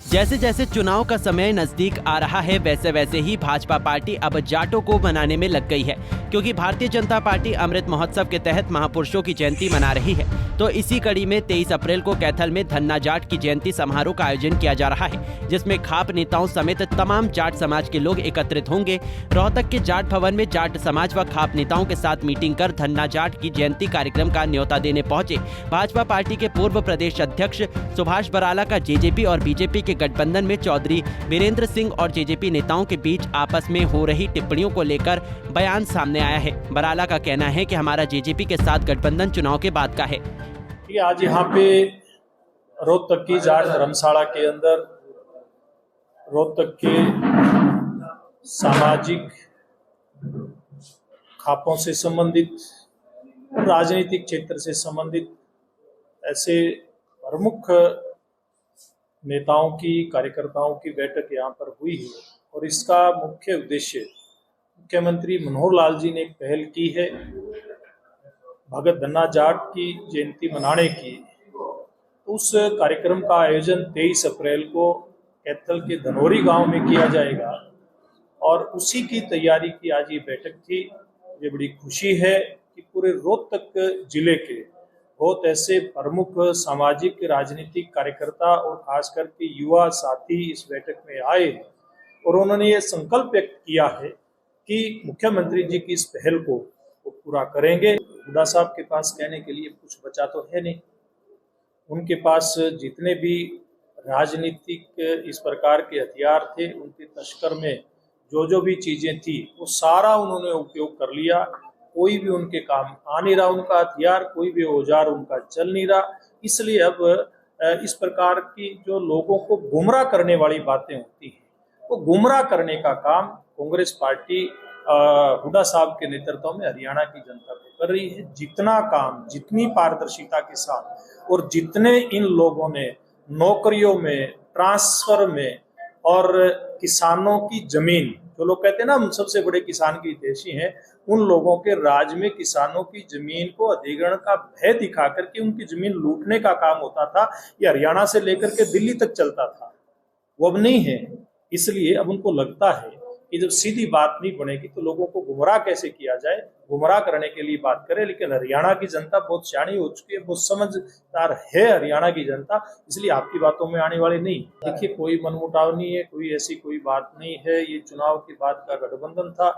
जैसे जैसे चुनाव का समय नजदीक आ रहा है वैसे वैसे ही भाजपा पार्टी अब जाटों को मनाने में लग गई है, क्योंकि भारतीय जनता पार्टी अमृत महोत्सव के तहत महापुरुषों की जयंती मना रही है। तो इसी कड़ी में 23 अप्रैल को कैथल में धन्ना जाट की जयंती समारोह का आयोजन किया जा रहा है, जिसमें खाप नेताओं समेत तमाम जाट समाज के लोग एकत्रित होंगे। रोहतक के जाट भवन में जाट समाज व खाप नेताओं के साथ मीटिंग कर धन्ना जाट की जयंती कार्यक्रम का न्योता देने पहुंचे भाजपा पार्टी के पूर्व प्रदेश अध्यक्ष सुभाष बराला का जेजेपी और बीजेपी के गठबंधन में चौधरी वीरेंद्र सिंह और जेजेपी नेताओं के बीच आपस में हो रही टिप्पणियों को लेकर बयान सामने आया है। बराला का कहना है कि हमारा जेजेपी के साथ गठबंधन चुनाव के बाद का है। आज यहाँ पे रोहतक की जाट धर्मशाला के अंदर रोहतक के सामाजिक खापों से संबंधित, राजनीतिक क्षेत्र से संबंधित ऐसे प्रमुख नेताओं की, कार्यकर्ताओं की बैठक यहाँ पर हुई है और इसका मुख्य उद्देश्य मुख्यमंत्री मनोहर लाल जी ने एक पहल की है भगत धन्ना जाट की जयंती मनाने की। उस कार्यक्रम का आयोजन 23 अप्रैल को कैथल के धनौरी गांव में किया जाएगा और उसी की तैयारी की आज ये बैठक थी। ये बड़ी खुशी है कि पूरे रोहतक जिले के बहुत ऐसे प्रमुख सामाजिक राजनीतिक कार्यकर्ता और खास करके युवा साथी इस बैठक में आए और उन्होंने ये संकल्प व्यक्त किया है कि मुख्यमंत्री जी की इस पहल को वो पूरा करेंगे। हुड्डा साहब के पास कहने के लिए कुछ बचा तो है नहीं, उनके पास जितने भी राजनीतिक इस प्रकार के हथियार थे, उनके तस्कर में जो भी चीजें थी वो सारा उन्होंने उपयोग कर लिया। कोई भी उनके काम आ नहीं रहा, उनका हथियार, कोई भी औजार उनका चल नहीं रहा। इसलिए अब इस प्रकार की जो लोगों को गुमराह करने वाली बातें होती हैं, वो गुमराह करने का काम कांग्रेस पार्टी हुड्डा साहब के नेतृत्व में हरियाणा की जनता को कर रही है। जितना काम, जितनी पारदर्शिता के साथ और जितने इन लोगों ने नौकरियों में, ट्रांसफर में और किसानों की जमीन, जो लोग कहते हैं ना हम सबसे बड़े किसान की हितैषी हैं, उन लोगों के राज में किसानों की जमीन को अधिग्रहण का भय दिखा करके उनकी जमीन लूटने का काम होता था। ये हरियाणा से लेकर के दिल्ली तक चलता था, वो अब नहीं है। इसलिए अब उनको लगता है कि जब सीधी बात नहीं बनेगी तो लोगों को गुमराह कैसे किया जाए, गुमराह करने के लिए बात करें। लेकिन हरियाणा की जनता बहुत सियाणी हो चुकी है, बहुत समझदार है हरियाणा की जनता, इसलिए आपकी बातों में आने वाली नहीं। देखिए, कोई मनमुटाव नहीं है, कोई ऐसी कोई बात नहीं है। ये चुनाव के बाद का गठबंधन था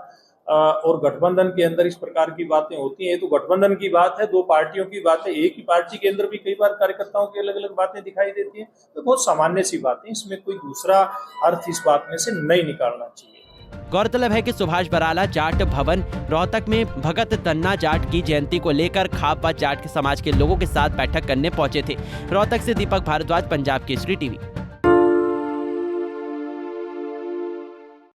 और गठबंधन के अंदर इस प्रकार की बातें होती हैं। तो गठबंधन की बात है, दो पार्टियों की बात है, एक ही पार्टी के अंदर भी कई बार कार्यकर्ताओं की अलग अलग बातें दिखाई देती हैं। तो बहुत सामान्य सी बातें, इसमें कोई दूसरा अर्थ इस बात में से नहीं निकालना चाहिए। गौरतलब है कि सुभाष बराला जाट भवन रोहतक में भगत धन्ना जाट की जयंती को लेकर खाप व जाट के समाज के लोगों के साथ बैठक करने पहुंचे थे। रोहतक से दीपक भारद्वाज, पंजाब केसरी टीवी।